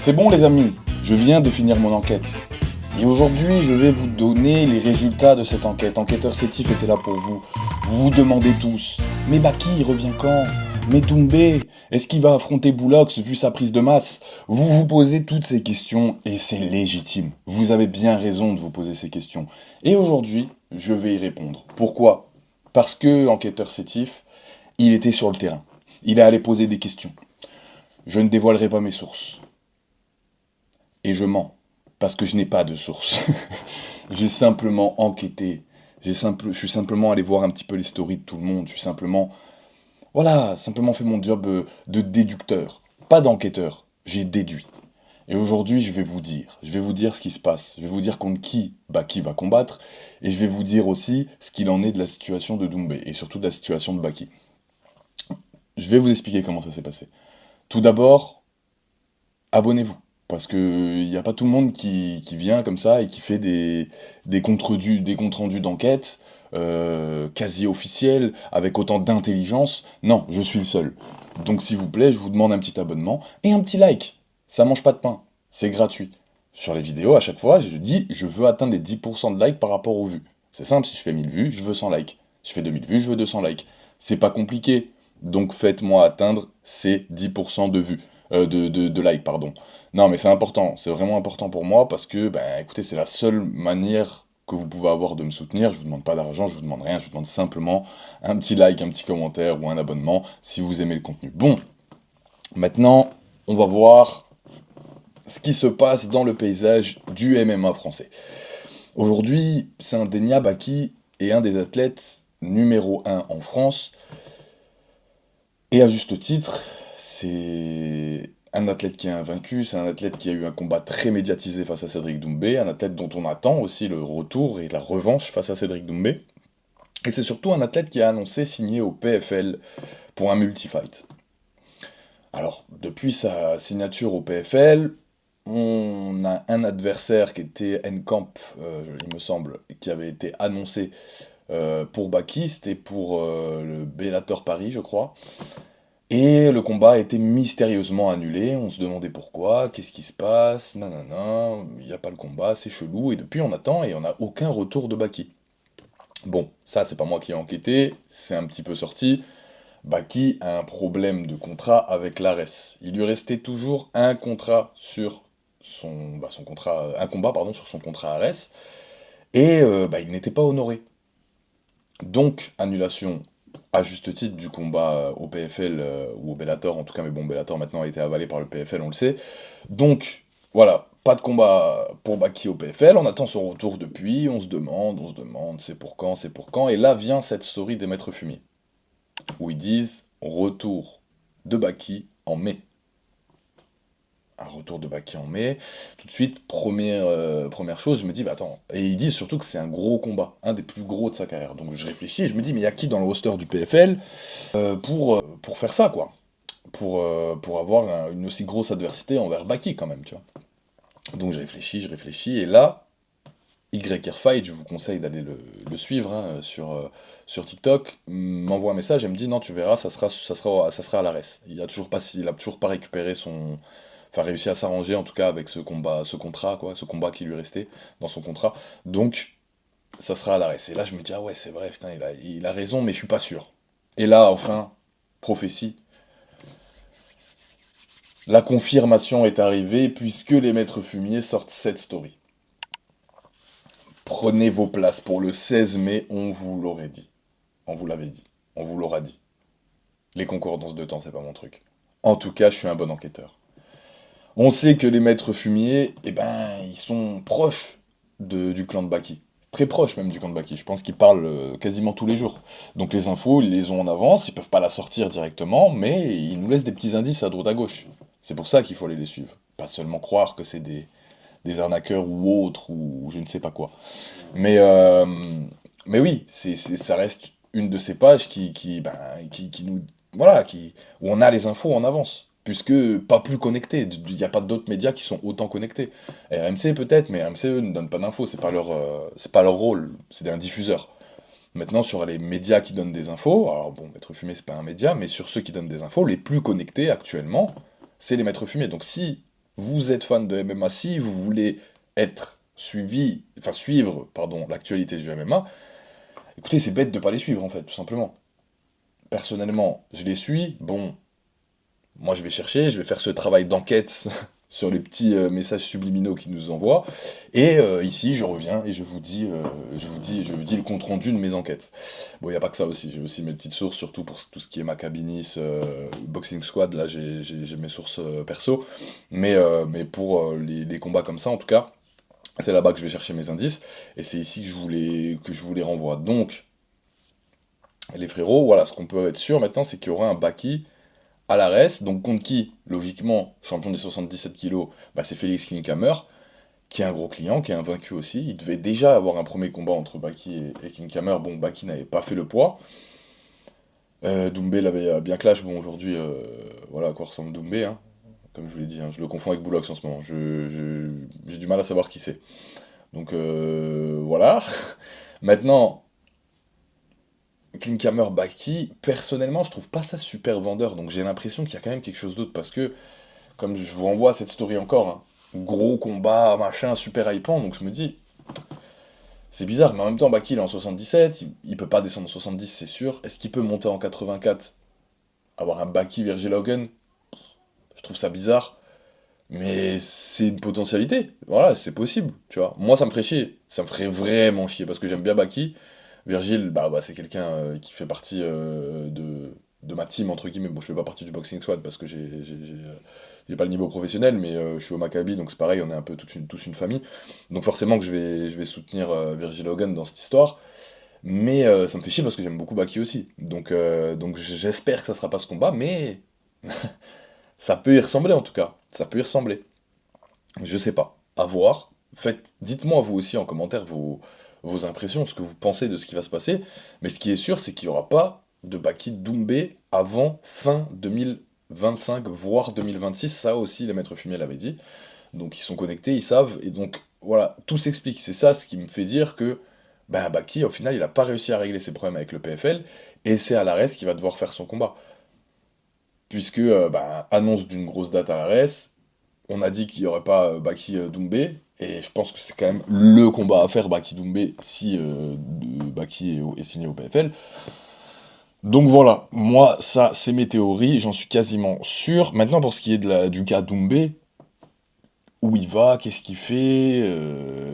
C'est bon les amis, je viens de finir mon enquête. Et aujourd'hui, je vais vous donner les résultats de cette enquête. Enquêteur Sétif était là pour vous. Vous vous demandez tous, mais Baki il revient quand? Mais Doumbé, est-ce qu'il va affronter Boulox vu sa prise de masse? Vous vous posez toutes ces questions et c'est légitime. Vous avez bien raison de vous poser ces questions. Et aujourd'hui, je vais y répondre. Pourquoi? Parce que, enquêteur Sétif, il était sur le terrain. Il est allé poser des questions. Je ne dévoilerai pas mes sources. Et je mens. Parce que je n'ai pas de source. J'ai simplement enquêté. Je suis simplement allé voir un petit peu les stories de tout le monde. Je suis simplement, voilà, simplement fait mon job de déducteur. Pas d'enquêteur. J'ai déduit. Et aujourd'hui, je vais vous dire. Je vais vous dire ce qui se passe. Je vais vous dire contre qui Baki va combattre. Et je vais vous dire aussi ce qu'il en est de la situation de Doumbé. Et surtout de la situation de Baki. Je vais vous expliquer comment ça s'est passé. Tout d'abord, abonnez-vous. Parce que il n'y a pas tout le monde qui vient comme ça et qui fait des comptes rendus d'enquête quasi officiels, avec autant d'intelligence. Non, je suis le seul. Donc s'il vous plaît, je vous demande un petit abonnement et un petit like. Ça mange pas de pain, c'est gratuit. Sur les vidéos, à chaque fois, je dis, je veux atteindre les 10% de likes par rapport aux vues. C'est simple, si je fais 1000 vues, je veux 100 likes. Si je fais 2000 vues, je veux 200 likes. C'est pas compliqué. Donc faites-moi atteindre ces 10% de vues. De likes, pardon. Non, mais c'est important, c'est vraiment important pour moi parce que, ben, écoutez, c'est la seule manière que vous pouvez avoir de me soutenir. Je vous demande pas d'argent, je vous demande rien, je vous demande simplement un petit like, un petit commentaire ou un abonnement si vous aimez le contenu. Bon, maintenant, on va voir ce qui se passe dans le paysage du MMA français. Aujourd'hui, c'est indéniable, Baki est un des athlètes numéro un en France. Et à juste titre, c'est un athlète qui est invaincu, c'est un athlète qui a eu un combat très médiatisé face à Cédric Doumbé, un athlète dont on attend aussi le retour et la revanche face à Cédric Doumbé. Et c'est surtout un athlète qui a annoncé signer au PFL pour un multi-fight. Alors, depuis sa signature au PFL, on a un adversaire qui était Enkamp, il me semble, qui avait été annoncé pour Baki, c'était pour le Bellator Paris, je crois. Et le combat a été mystérieusement annulé, on se demandait pourquoi, qu'est-ce qui se passe, nanana, il n'y a pas le combat, c'est chelou, et depuis on attend et on n'a aucun retour de Baki. Bon, ça c'est pas moi qui ai enquêté, c'est un petit peu sorti. Baki a un problème de contrat avec l'ARES. Il lui restait toujours un contrat sur son contrat, un combat pardon sur son contrat ARES, et il n'était pas honoré. Donc, annulation à juste titre du combat au PFL ou au Bellator, en tout cas, mais bon, Bellator maintenant a été avalé par le PFL, on le sait. Donc, voilà, pas de combat pour Baki au PFL, on attend son retour depuis, on se demande, c'est pour quand, et là vient cette story des maîtres fumiers, où ils disent retour de Baki en mai. Un retour de Baki en mai. Tout de suite, première chose, je me dis, bah attends. Et ils disent surtout que c'est un gros combat, un des plus gros de sa carrière. Donc je réfléchis et je me dis, mais il y a qui dans le roster du PFL pour faire ça, quoi? Pour avoir une aussi grosse adversité envers Baki, quand même, tu vois. Donc je réfléchis, et là, YR Fight, je vous conseille d'aller le suivre hein, sur TikTok, m'envoie un message et me dit, non, tu verras, ça sera à l'ARES. Il a toujours pas récupéré son enfin réussi à s'arranger en tout cas avec ce combat, ce contrat, quoi, ce combat qui lui restait dans son contrat. Donc, ça sera à l'arrêt. Et là, je me dis, ah ouais, c'est vrai, putain, il a raison, mais je suis pas sûr. Et là, enfin, prophétie, la confirmation est arrivée puisque les maîtres fumiers sortent cette story. Prenez vos places pour le 16 mai, on vous l'aurait dit. On vous l'avait dit. On vous l'aura dit. Les concordances de temps, c'est pas mon truc. En tout cas, je suis un bon enquêteur. On sait que les maîtres fumiers, eh ben, ils sont proches du clan de Baki. Très proches même du clan de Baki. Je pense qu'ils parlent quasiment tous les jours. Donc les infos, ils les ont en avance, ils peuvent pas la sortir directement, mais ils nous laissent des petits indices à droite à gauche. C'est pour ça qu'il faut aller les suivre. Pas seulement croire que c'est des arnaqueurs ou autres, ou je ne sais pas quoi. Mais, euh, mais oui, ça reste une de ces pages qui nous... Voilà, où on a les infos en avance. Puisque pas plus connectés, il n'y a pas d'autres médias qui sont autant connectés. RMC peut-être, mais RMC eux ne donnent pas d'infos, c'est pas leur rôle, c'est un diffuseur. Maintenant sur les médias qui donnent des infos, alors bon, Maître Fumé c'est pas un média, mais sur ceux qui donnent des infos, les plus connectés actuellement, c'est les Maîtres Fumés. Donc si vous êtes fan de MMA, si vous voulez suivre, pardon, l'actualité du MMA, écoutez, c'est bête de pas les suivre, en fait, tout simplement. Personnellement, je les suis, bon, moi je vais chercher, je vais faire ce travail d'enquête sur les petits messages subliminaux qu'ils nous envoient, et ici, je reviens et je vous dis le compte-rendu de mes enquêtes. Bon, il n'y a pas que ça aussi, j'ai aussi mes petites sources, surtout pour tout ce qui est Maccabinis, Boxing Squad, là j'ai mes sources perso, mais pour les combats comme ça, en tout cas, c'est là-bas que je vais chercher mes indices, et c'est ici que je vous les renvoie. Donc, les frérots, voilà, ce qu'on peut être sûr maintenant, c'est qu'il y aura un Baki à l'Ares, donc contre qui, logiquement, champion des 77 kilos, bah, c'est Félix Klinkhammer, qui est un gros client, qui est invaincu aussi. Il devait déjà avoir un premier combat entre Baki et Klinkhammer. Bon, Baki n'avait pas fait le poids. Doumbé l'avait bien clash. Bon, aujourd'hui, voilà à quoi ressemble Doumbé, hein. Comme je vous l'ai dit, hein, je le confonds avec Boulox en ce moment. J'ai du mal à savoir qui c'est. Donc voilà. Maintenant, Klinkhammer Baki, personnellement, je trouve pas ça super vendeur. Donc j'ai l'impression qu'il y a quand même quelque chose d'autre. Parce que, comme je vous renvoie à cette story encore, hein, gros combat, machin, super hypant. Donc je me dis, c'est bizarre, mais en même temps, Baki il est en 77, il peut pas descendre en 70, c'est sûr. Est-ce qu'il peut monter en 84, avoir un Baki Virgil Hogan? Je trouve ça bizarre. Mais c'est une potentialité. Voilà, c'est possible, tu vois. Moi, ça me ferait chier. Ça me ferait vraiment chier parce que j'aime bien Baki. Virgil, bah c'est quelqu'un qui fait partie de ma team, entre guillemets. Bon, je fais pas partie du Boxing Squad parce que j'ai pas le niveau professionnel, mais je suis au Maccabi, donc c'est pareil, on est un peu tous une famille. Donc forcément que je vais soutenir Virgil Hogan dans cette histoire. Mais ça me fait chier parce que j'aime beaucoup Baki aussi. Donc j'espère que ça sera pas ce combat, mais ça peut y ressembler en tout cas. Ça peut y ressembler. Je sais pas. À voir. Dites-moi vous aussi en commentaire vos impressions, ce que vous pensez de ce qui va se passer. Mais ce qui est sûr, c'est qu'il n'y aura pas de Baki Doumbé avant fin 2025, voire 2026. Ça aussi, les maîtres fumiers l'avaient dit. Donc ils sont connectés, ils savent. Et donc voilà, tout s'explique. C'est ça ce qui me fait dire que ben, Baki, au final, il n'a pas réussi à régler ses problèmes avec le PFL. Et c'est Alares qui va devoir faire son combat. Puisque, ben, annonce d'une grosse date à l'ARES, on a dit qu'il n'y aurait pas Baki Doumbé, et je pense que c'est quand même le combat à faire, Baki Doumbé, si Baki est signé au PFL. Donc voilà, moi, ça, c'est mes théories, j'en suis quasiment sûr. Maintenant, pour ce qui est du cas Doumbé, où il va, qu'est-ce qu'il fait,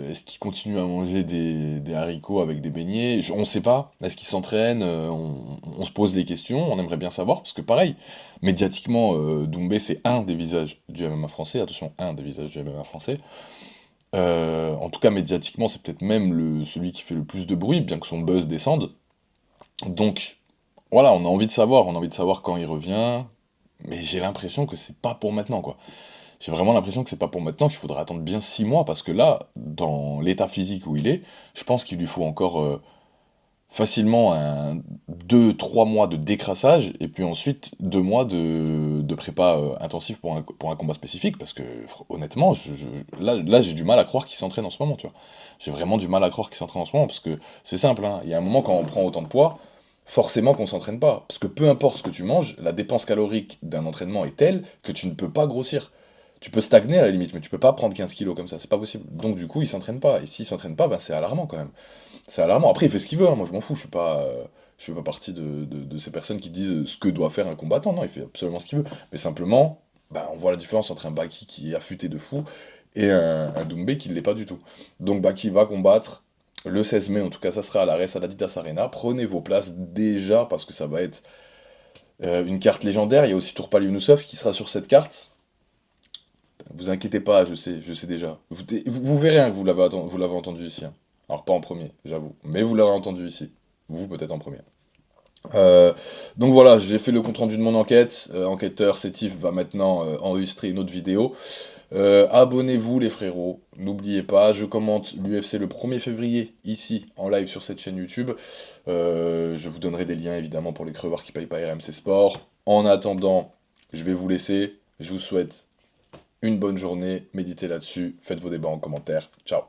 est-ce qu'il continue à manger des haricots avec des beignets, on sait pas, est-ce qu'il s'entraîne, on se pose les questions, on aimerait bien savoir, parce que pareil, médiatiquement, Doumbé c'est un des visages du MMA français, attention, un des visages du MMA français. En tout cas médiatiquement c'est peut-être même celui qui fait le plus de bruit, bien que son buzz descende. Donc voilà, on a envie de savoir quand il revient, mais j'ai l'impression que c'est pas pour maintenant, quoi. J'ai vraiment l'impression que c'est pas pour maintenant, qu'il faudra attendre bien 6 mois, parce que là, dans l'état physique où il est, je pense qu'il lui faut encore facilement 2-3 mois de décrassage, et puis ensuite 2 mois de prépa intensif pour un combat spécifique, parce que honnêtement, là j'ai du mal à croire qu'il s'entraîne en ce moment, tu vois. J'ai vraiment du mal à croire qu'il s'entraîne en ce moment, parce que c'est simple, hein, il y a un moment quand on prend autant de poids, forcément qu'on s'entraîne pas. Parce que peu importe ce que tu manges, la dépense calorique d'un entraînement est telle que tu ne peux pas grossir. Tu peux stagner à la limite, mais tu peux pas prendre 15 kilos comme ça, c'est pas possible. Donc du coup, il s'entraîne pas. Et s'il s'entraîne pas, ben, c'est alarmant quand même. C'est alarmant. Après, il fait ce qu'il veut, hein, moi je m'en fous, je fais pas partie de ces personnes qui disent ce que doit faire un combattant. Non, il fait absolument ce qu'il veut. Mais simplement, bah, on voit la différence entre un Baki qui est affûté de fou et un Doumbé qui ne l'est pas du tout. Donc Baki va combattre le 16 mai, en tout cas ça sera à l'Ares à l'Adidas Arena. Prenez vos places déjà parce que ça va être une carte légendaire. Il y a aussi Tourpal Younoussov qui sera sur cette carte. Vous inquiétez pas, je sais déjà. Vous verrez hein, que vous l'avez entendu ici, hein. Alors pas en premier, j'avoue, mais vous l'avez entendu ici. Vous peut-être en premier. Euh, donc voilà, j'ai fait le compte rendu de mon enquête. Enquêteur Sétif va maintenant enregistrer une autre vidéo. Abonnez-vous les frérots, n'oubliez pas, je commente l'UFC le 1er février ici en live sur cette chaîne YouTube. Je vous donnerai des liens évidemment pour les crevards qui payent pas RMC Sport. En attendant, je vais vous laisser. Je vous souhaite une bonne journée, méditez là-dessus, faites vos débats en commentaire. Ciao.